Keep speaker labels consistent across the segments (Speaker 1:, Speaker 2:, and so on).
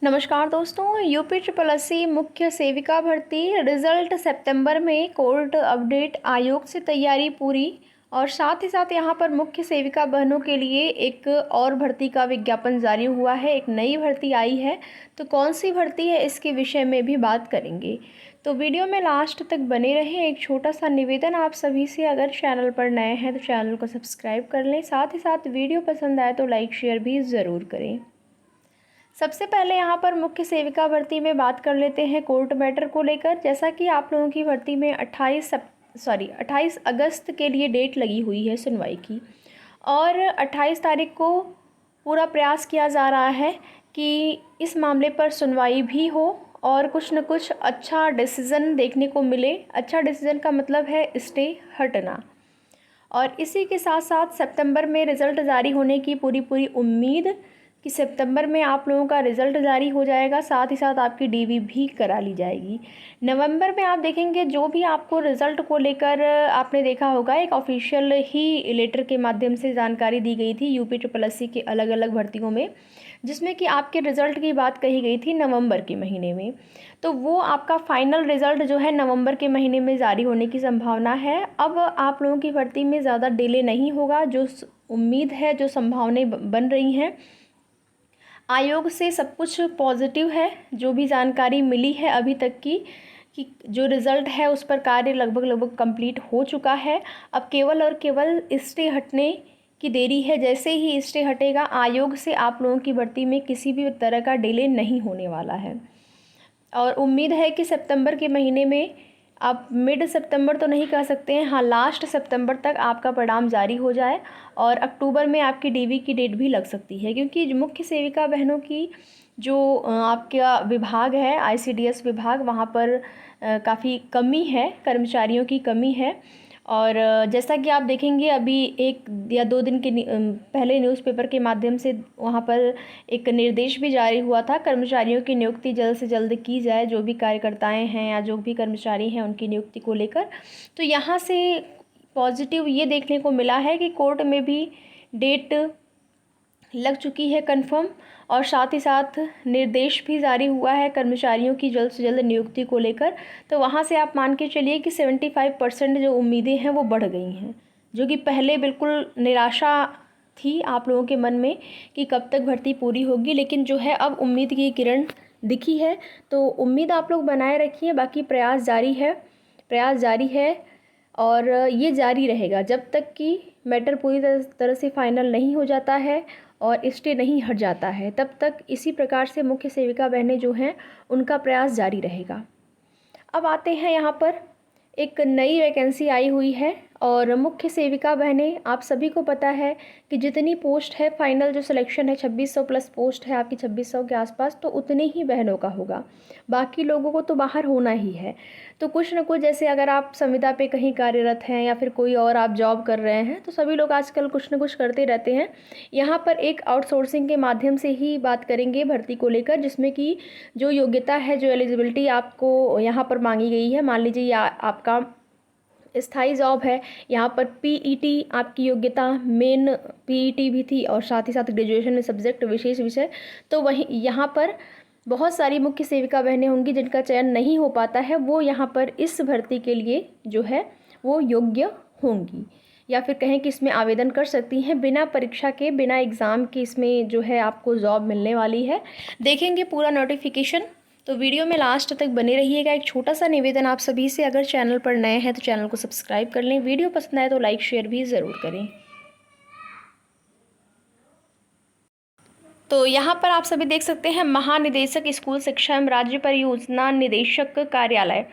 Speaker 1: नमस्कार दोस्तों, UP triple SC मुख्य सेविका भर्ती रिजल्ट सितंबर में कोर्ट अपडेट, आयोग से तैयारी पूरी। और साथ ही साथ यहाँ पर मुख्य सेविका बहनों के लिए एक और भर्ती का विज्ञापन जारी हुआ है। एक नई भर्ती आई है, तो कौन सी भर्ती है इसके विषय में भी बात करेंगे। तो वीडियो में लास्ट तक बने रहें। एक छोटा सा निवेदन आप सभी से, अगर चैनल पर नए हैं तो चैनल को सब्सक्राइब कर लें। साथ ही साथ वीडियो पसंद आए तो लाइक शेयर भी ज़रूर करें। सबसे पहले यहाँ पर मुख्य सेविका भर्ती में बात कर लेते हैं कोर्ट मैटर को लेकर। जैसा कि आप लोगों की भर्ती में 28 अगस्त के लिए डेट लगी हुई है सुनवाई की, और 28 तारीख को पूरा प्रयास किया जा रहा है कि इस मामले पर सुनवाई भी हो और कुछ न कुछ अच्छा डिसीज़न देखने को मिले। अच्छा डिसीज़न का मतलब है स्टे हटना। और इसी के साथ साथ सितंबर में रिज़ल्ट जारी होने की पूरी उम्मीद कि सितंबर में आप लोगों का रिज़ल्ट जारी हो जाएगा। साथ ही साथ आपकी डीवी भी करा ली जाएगी। नवंबर में आप देखेंगे जो भी आपको रिज़ल्ट को लेकर आपने देखा होगा, एक ऑफिशियल ही लेटर के माध्यम से जानकारी दी गई थी यूपी ट्रिपल एससी के अलग अलग भर्तियों में, जिसमें कि आपके रिज़ल्ट की बात कही गई थी नवंबर के महीने में। तो वो आपका फाइनल रिज़ल्ट जो है नवंबर के महीने में जारी होने की संभावना है। अब आप लोगों की भर्ती में ज़्यादा डिले नहीं होगा, जो उम्मीद है, जो संभावनाएं बन रही हैं, आयोग से सब कुछ पॉजिटिव है। जो भी जानकारी मिली है अभी तक की, कि जो रिज़ल्ट है उस पर कार्य लगभग कंप्लीट हो चुका है। अब केवल और केवल स्टे हटने की देरी है। जैसे ही स्टे हटेगा, आयोग से आप लोगों की भर्ती में किसी भी तरह का डिले नहीं होने वाला है। और उम्मीद है कि सितंबर के महीने में, आप मिड सितंबर तो नहीं कह सकते हैं, हाँ लास्ट सितंबर तक आपका परिणाम जारी हो जाए और अक्टूबर में आपकी डीवी की डेट भी लग सकती है। क्योंकि जो मुख्य सेविका बहनों की जो आपका विभाग है, आईसीडीएस विभाग, वहाँ पर काफ़ी कमी है, कर्मचारियों की कमी है। और जैसा कि आप देखेंगे, अभी 1 या 2 दिन के पहले न्यूज़पेपर के माध्यम से वहाँ पर एक निर्देश भी जारी हुआ था, कर्मचारियों की नियुक्ति जल्द से जल्द की जाए। जो भी कार्यकर्ताएं हैं या जो भी कर्मचारी हैं उनकी नियुक्ति को लेकर। तो यहाँ से पॉजिटिव ये देखने को मिला है कि कोर्ट में भी डेट लग चुकी है कंफर्म, और साथ ही साथ निर्देश भी जारी हुआ है कर्मचारियों की जल्द से जल्द नियुक्ति को लेकर। तो वहाँ से आप मान के चलिए कि 75% जो उम्मीदें हैं वो बढ़ गई हैं। जो कि पहले बिल्कुल निराशा थी आप लोगों के मन में कि कब तक भर्ती पूरी होगी, लेकिन जो है अब उम्मीद की किरण दिखी है। तो उम्मीद आप लोग बनाए रखिए। बाकी प्रयास जारी है और ये जारी रहेगा जब तक कि मैटर पूरी तरह से फाइनल नहीं हो जाता है और स्टे नहीं हट जाता है। तब तक इसी प्रकार से मुख्य सेविका बहनें जो हैं उनका प्रयास जारी रहेगा। अब आते हैं यहाँ पर एक नई वैकेंसी आई हुई है। और मुख्य सेविका बहनें, आप सभी को पता है कि जितनी पोस्ट है, फाइनल जो सिलेक्शन है 2600 प्लस पोस्ट है आपकी, 2600 के आसपास, तो उतने ही बहनों का होगा। बाकी लोगों को तो बाहर होना ही है। तो कुछ न कुछ, जैसे अगर आप संविदा पे कहीं कार्यरत हैं या फिर कोई और आप जॉब कर रहे हैं, तो सभी लोग आजकल कुछ न कुछ करते रहते हैं। यहाँ पर एक आउटसोर्सिंग के माध्यम से ही बात करेंगे भर्ती को लेकर, जिसमें कि जो योग्यता है, जो एलिजिबिलिटी आपको यहाँ पर मांगी गई है। मान लीजिए आपका स्थायी जॉब है, यहाँ पर पीईटी आपकी योग्यता, मेन पीईटी भी थी, और साथ ही साथ ग्रेजुएशन में सब्जेक्ट विशेष विषय। तो वहीं यहाँ पर बहुत सारी मुख्य सेविका बहनें होंगी जिनका चयन नहीं हो पाता है। वो यहाँ पर इस भर्ती के लिए जो है वो योग्य होंगी, या फिर कहें कि इसमें आवेदन कर सकती हैं बिना परीक्षा के, बिना एग्ज़ाम के। इसमें जो है आपको जॉब मिलने वाली है। देखेंगे पूरा नोटिफिकेशन, तो वीडियो में लास्ट तक बने रहिएगा। एक छोटा सा निवेदन आप सभी से, अगर चैनल पर नए हैं तो चैनल को सब्सक्राइब कर लें। वीडियो पसंद आए तो लाइक शेयर भी ज़रूर करें। तो यहाँ पर आप सभी देख सकते हैं, महानिदेशक स्कूल शिक्षा एवं राज्य परियोजना निदेशक कार्यालय,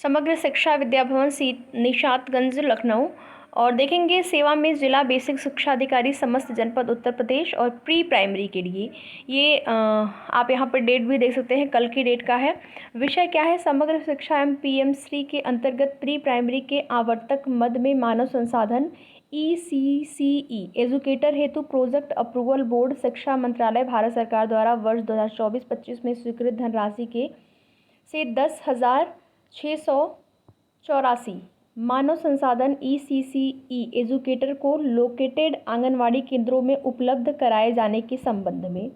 Speaker 1: समग्र शिक्षा विद्या भवन, निशातगंज, लखनऊ। और देखेंगे सेवा में जिला बेसिक शिक्षा अधिकारी समस्त जनपद उत्तर प्रदेश, और प्री प्राइमरी के लिए ये आप यहाँ पर डेट भी देख सकते हैं, कल की डेट का है। विषय क्या है? समग्र शिक्षा एवं पीएमश्री के अंतर्गत प्री प्राइमरी के आवर्तक मद में मानव संसाधन ECCE एजुकेटर हेतु प्रोजेक्ट अप्रूवल बोर्ड, शिक्षा मंत्रालय, भारत सरकार द्वारा वर्ष 2024-25 में स्वीकृत धनराशि के से 10,684 मानव संसाधन ECCE एजुकेटर को लोकेटेड आंगनवाड़ी केंद्रों में उपलब्ध कराए जाने के संबंध में।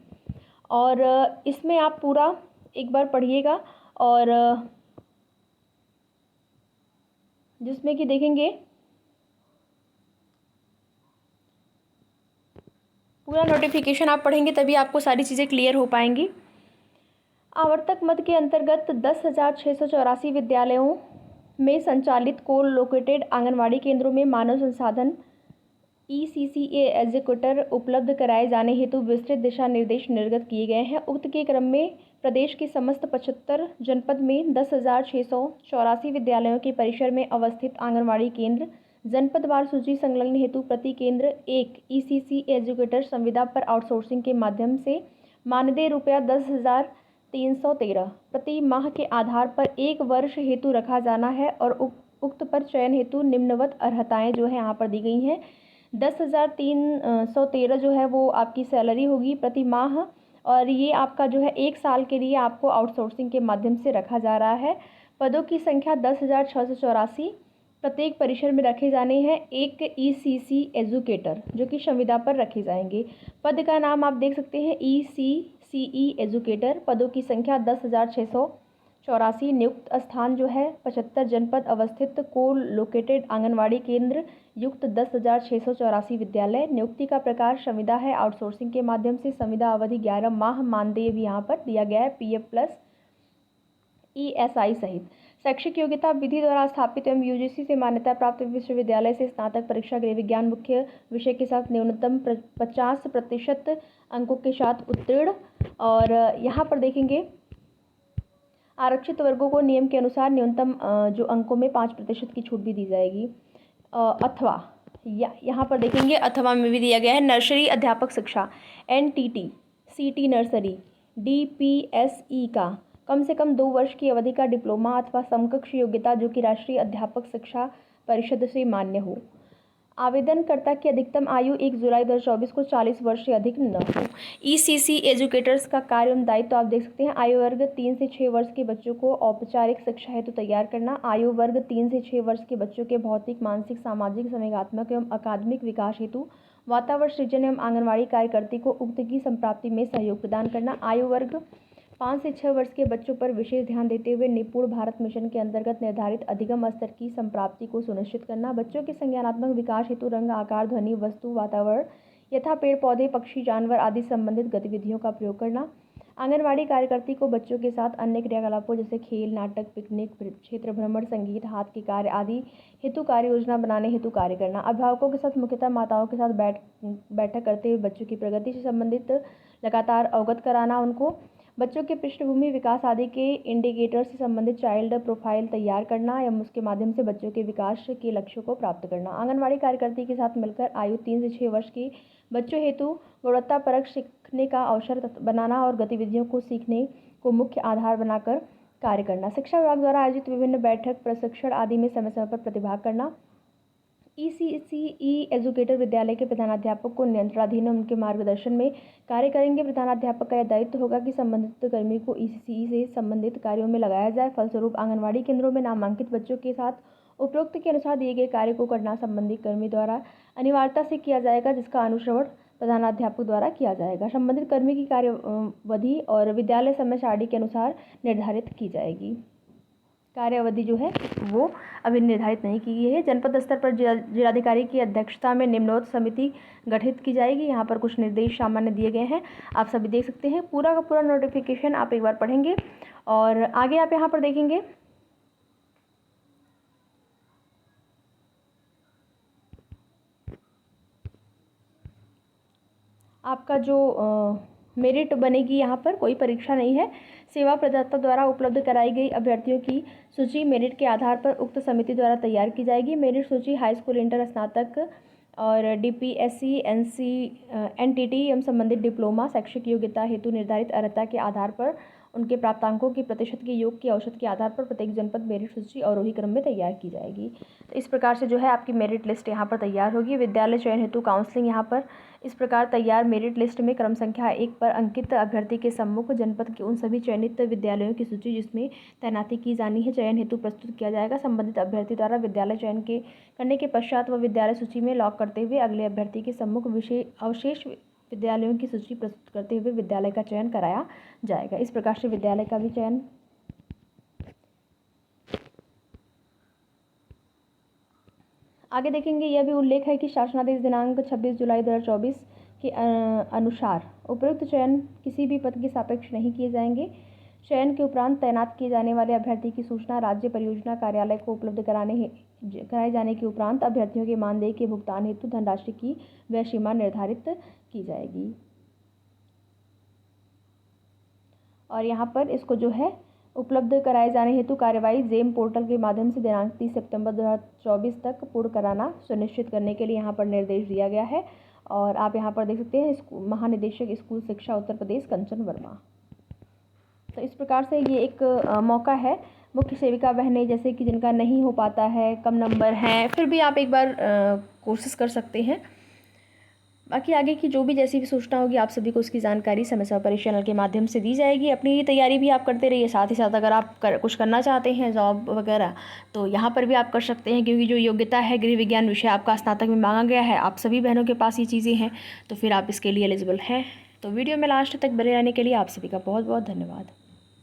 Speaker 1: और इसमें आप पूरा एक बार पढ़िएगा, और जिसमें कि देखेंगे पूरा नोटिफिकेशन आप पढ़ेंगे तभी आपको सारी चीज़ें क्लियर हो पाएंगी। आवर्तक मद के अंतर्गत 10,684 विद्यालयों में संचालित को लोकेटेड आंगनवाड़ी केंद्रों में मानव संसाधन ECCA एग्जीक्यूटर उपलब्ध कराए जाने हेतु विस्तृत दिशा निर्देश निर्गत किए गए हैं। उक्त के क्रम में प्रदेश के समस्त 75 जनपद में 10,684 विद्यालयों के परिसर में अवस्थित आंगनवाड़ी केंद्र जनपदवार सूची संलग्न हेतु प्रति केंद्र एक ECC एग्जीक्यूटर संविदा पर आउटसोर्सिंग के माध्यम से मानदेय रुपया 10,313 प्रति माह के आधार पर 1 वर्ष हेतु रखा जाना है। और उक्त पर चयन हेतु निम्नवत अर्हताएं जो है यहाँ पर दी गई हैं। 10,313 जो है वो आपकी सैलरी होगी प्रति माह, और ये आपका जो है 1 साल के लिए आपको आउटसोर्सिंग के माध्यम से रखा जा रहा है। पदों की संख्या 10,684 प्रत्येक परिसर में रखे जाने हैं। एक ECC एजुकेटर जो कि संविदा पर रखे जाएंगे। पद का नाम आप देख सकते हैं ECCE एजुकेटर। पदों की संख्या 10,684। नियुक्त स्थान जो है 75 जनपद अवस्थित को लोकेटेड आंगनवाड़ी केंद्र युक्त 10,684 विद्यालय। नियुक्ति का प्रकार संविदा है आउटसोर्सिंग के माध्यम से। संविदा अवधि 11 माह। मानदेय भी यहाँ पर दिया गया है PF प्लस ESI सहित। शैक्षिक योग्यता विधि द्वारा स्थापित एवं UGC से मान्यता प्राप्त विश्वविद्यालय से स्नातक परीक्षा गृह विज्ञान मुख्य विषय के साथ न्यूनतम 50% अंकों के साथ उत्तीर्ण। और यहाँ पर देखेंगे आरक्षित वर्गों को नियम के अनुसार न्यूनतम जो अंकों में 5% की छूट भी दी जाएगी। अथवा यहाँ पर देखेंगे अथवा में भी दिया गया है नर्सरी अध्यापक शिक्षा NTT CT नर्सरी DPSE का कम से कम 2 वर्ष की अवधि का डिप्लोमा अथवा समकक्ष योग्यता जो कि राष्ट्रीय अध्यापक शिक्षा परिषद से मान्य हो। आवेदनकर्ता की अधिकतम आयु 1 जुलाई 2024 को 40 वर्ष से अधिक न हो। ECC एजुकेटर्स का कार्य एवं दायित्व तो आप देख सकते हैं। आयु वर्ग 3 से 6 वर्ष के बच्चों को औपचारिक शिक्षा हेतु तैयार करना। आयु वर्ग 3 से 6 वर्ष के बच्चों के भौतिक, मानसिक, सामाजिक, संवेगात्मक एवं अकादमिक विकास हेतु वातावरण सृजन एवं आंगनवाड़ी कार्यकर्ती को उक्त की संप्राप्ति में सहयोग प्रदान करना। आयु वर्ग 5 से 6 वर्ष के बच्चों पर विशेष ध्यान देते हुए निपुण भारत मिशन के अंतर्गत निर्धारित अधिगम स्तर की संप्राप्ति को सुनिश्चित करना। बच्चों के संज्ञानात्मक विकास हेतु रंग, आकार, ध्वनि, वस्तु, वातावरण यथा पेड़ पौधे, पक्षी, जानवर आदि संबंधित गतिविधियों का प्रयोग करना। आंगनवाड़ी कार्यकर्ती को बच्चों के साथ अन्य क्रियाकलापों जैसे खेल, नाटक, पिकनिक, क्षेत्र भ्रमण, संगीत, हाथ के कार्य आदि हेतु कार्य योजना बनाने हेतु कार्य करना। अभिभावकों के साथ, मुख्यतः माताओं के साथ बैठक करते हुए बच्चों की प्रगति से संबंधित लगातार अवगत कराना उनको। बच्चों के पृष्ठभूमि विकास आदि के इंडिकेटर से संबंधित चाइल्ड प्रोफाइल तैयार करना एवं उसके माध्यम से बच्चों के विकास के लक्ष्यों को प्राप्त करना। आंगनवाड़ी कार्यकर्ती के साथ मिलकर आयु 3 से 6 वर्ष की बच्चों हेतु गुणवत्तापरक सीखने का अवसर बनाना और गतिविधियों को सीखने को मुख्य आधार बनाकर कार्य करना। शिक्षा विभाग द्वारा आयोजित विभिन्न बैठक, प्रशिक्षण आदि में समय समय पर प्रतिभाग करना। ECCE एजुकेटर विद्यालय के प्रधानाध्यापक को नियंत्रणाधीन उनके मार्गदर्शन में कार्य करेंगे। प्रधानाध्यापक का यह दायित्व होगा कि संबंधित कर्मी को ECCE से संबंधित कार्यों में लगाया जाए। फलस्वरूप आंगनवाड़ी केंद्रों में नामांकित बच्चों के साथ उपरोक्त के अनुसार दिए गए कार्य को करना संबंधित कर्मी द्वारा अनिवार्यता से किया जाएगा, जिसका अनुश्रवण प्रधानाध्यापक द्वारा किया जाएगा। संबंधित कर्मी की कार्यविधि और विद्यालय समय सारणी के अनुसार निर्धारित की जाएगी। कार्यावधि जो है वो अभी निर्धारित नहीं की गई है। जनपद स्तर पर जिलाधिकारी की अध्यक्षता में निम्नोक्त समिति गठित की जाएगी। यहाँ पर कुछ निर्देश सामान्य दिए गए हैं, आप सभी देख सकते हैं। पूरा का पूरा नोटिफिकेशन आप एक बार पढ़ेंगे और आगे आप यहाँ पर देखेंगे आपका जो मेरिट बनेगी। यहाँ पर कोई परीक्षा नहीं है। सेवा प्रदाता द्वारा उपलब्ध कराई गई अभ्यर्थियों की सूची मेरिट के आधार पर उक्त समिति द्वारा तैयार की जाएगी। मेरिट सूची हाई स्कूल, इंटर, स्नातक और DPSE NTT एवं संबंधित डिप्लोमा शैक्षिक योग्यता हेतु निर्धारित अर्हता के आधार पर उनके प्राप्तांकों की प्रतिशत के योग के औसत के आधार पर प्रत्येक जनपद मेरिट सूची अवरोही क्रम में तैयार की जाएगी। तो इस प्रकार से जो है आपकी मेरिट लिस्ट यहाँ पर तैयार होगी। विद्यालय चयन हेतु काउंसलिंग यहाँ पर इस प्रकार तैयार मेरिट लिस्ट में क्रम संख्या 1 पर अंकित अभ्यर्थी के सम्मुख जनपद के उन सभी चयनित विद्यालयों की सूची जिसमें तैनाती की जानी है चयन हेतु प्रस्तुत किया जाएगा। संबंधित अभ्यर्थी द्वारा विद्यालय चयन करने के पश्चात वह विद्यालय सूची में लॉक करते हुए अगले अभ्यर्थी के सम्मुख अवशेष विद्यालयों की सूची प्रस्तुत करते हुए विद्यालय का चयन कराया जाएगा। इस प्रकार से विद्यालय का भी चयन आगे देखेंगे। यह भी उल्लेख है कि शासनादेश दिनांक 26 जुलाई 2024 के अनुसार उपयुक्त चयन किसी भी पद के सापेक्ष नहीं किए जाएंगे। चयन के उपरांत तैनात किए जाने वाले अभ्यर्थी की सूचना राज्य परियोजना कार्यालय को उपलब्ध कराए जाने के उपरांत अभ्यर्थियों के मानदेय के भुगतान हेतु धनराशि की वह सीमा निर्धारित की जाएगी। और यहाँ पर इसको जो है उपलब्ध कराए जाने हेतु कार्यवाही जेम पोर्टल के माध्यम से दिनांक 30 सितंबर 2024 तक पूर्ण कराना सुनिश्चित करने के लिए यहाँ पर निर्देश दिया गया है। और आप यहाँ पर देख सकते हैं महानिदेशक स्कूल शिक्षा उत्तर प्रदेश कंचन वर्मा। तो इस प्रकार से ये एक मौका है मुख्य सेविका बहनें जैसे कि जिनका नहीं हो पाता है, कम नंबर हैं, फिर भी आप एक बार कोशिश कर सकते हैं। बाकी आगे की जो भी जैसी भी सूचना होगी आप सभी को उसकी जानकारी समय समय पर चैनल के माध्यम से दी जाएगी। अपनी तैयारी भी आप करते रहिए। साथ ही साथ अगर आप कुछ करना चाहते हैं जॉब वगैरह तो यहाँ पर भी आप कर सकते हैं, क्योंकि जो योग्यता है गृह विज्ञान विषय आपका स्नातक में मांगा गया है। आप सभी बहनों के पास ये चीज़ें हैं तो फिर आप इसके लिए एलिजिबल हैं। तो वीडियो में लास्ट तक बने रहने के लिए आप सभी का बहुत बहुत धन्यवाद।